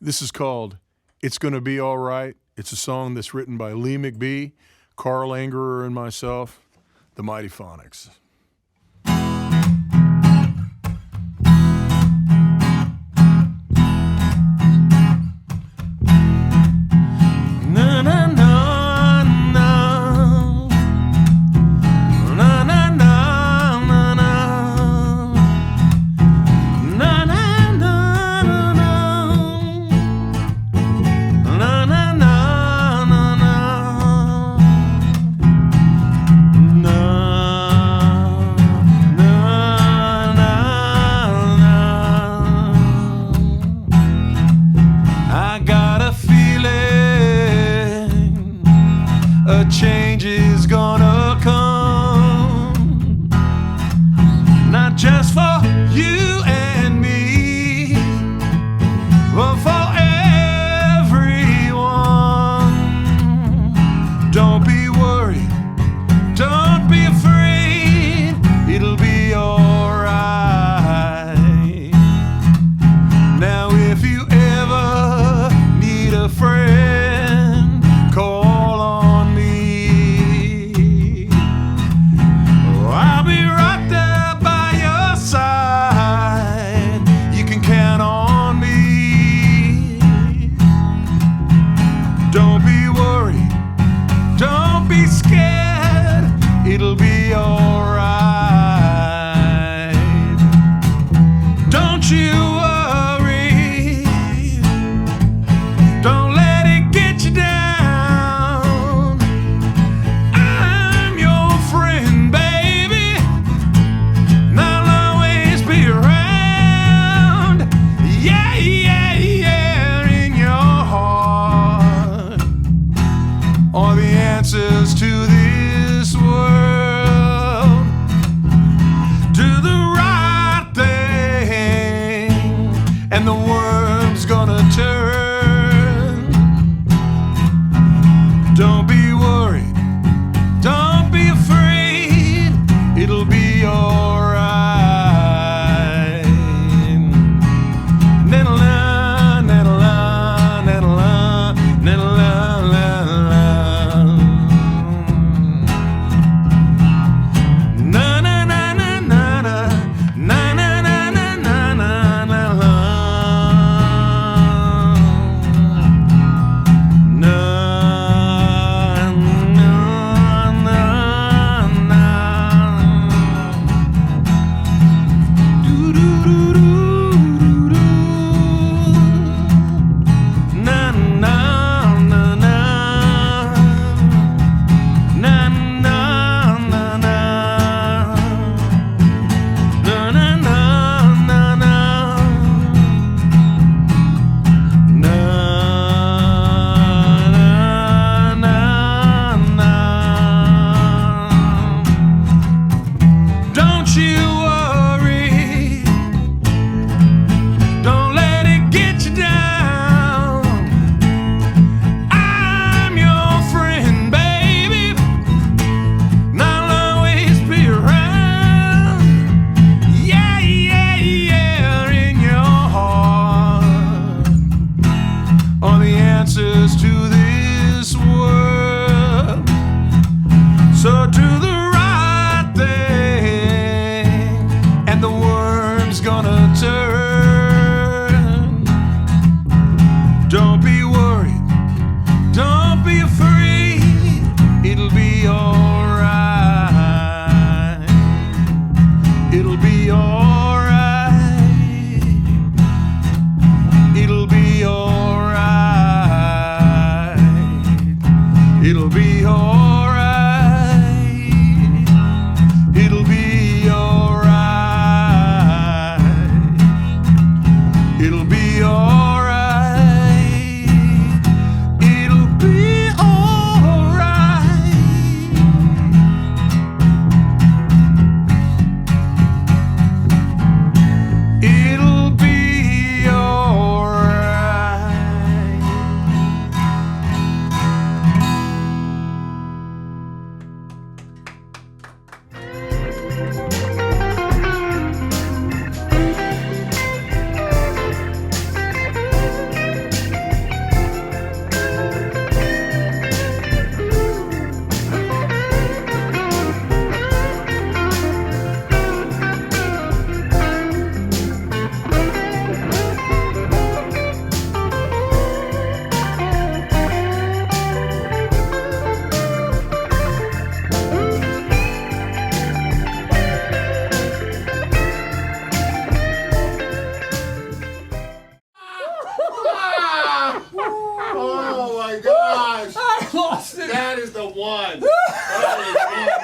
This is called It's Gonna Be All Right. It's a song that's written by Lee McBee. Of Carl Angerer and myself, the Mighty Phonics. Na na na na na na na na na na na na na I got a feeling a change is gonna come, not just for you and me, but for everyone. Don't be worried, don't be afraid, it'll be alright. Now if you ever need a friend, call on me. Oh, I'll be right there by your side. You can count on me. Don't be worried, don't be scared, it'll be alright. Don't you worry, don't let it get you down. I'm your friend, baby, and I'll always be around. Yeah, yeah, yeah, in your heart are the answers to this world. Do the right thing, and the worm's gonna turn. Don't be worried, don't be afraid, it'll be alright. Na-na-la, na-na-la, na-na-la, na-na-la, la-la. Na-na-na-na-na-na, na-na-na-na-na-na-na-la. Don't you worry, don't let it get you down. I'm your friend, baby, and I'll always be around. Yeah, yeah, yeah, in your heart are the answers to this world. So do the right thing, and the worm's gonna turn. Don't be worried, don't be afraid, it'll be alright. It'll be alright. It'll be alright. It'll be alright. It'll be alright. It'll be alright. It'll be alright. It'll be alright. the one. That is one.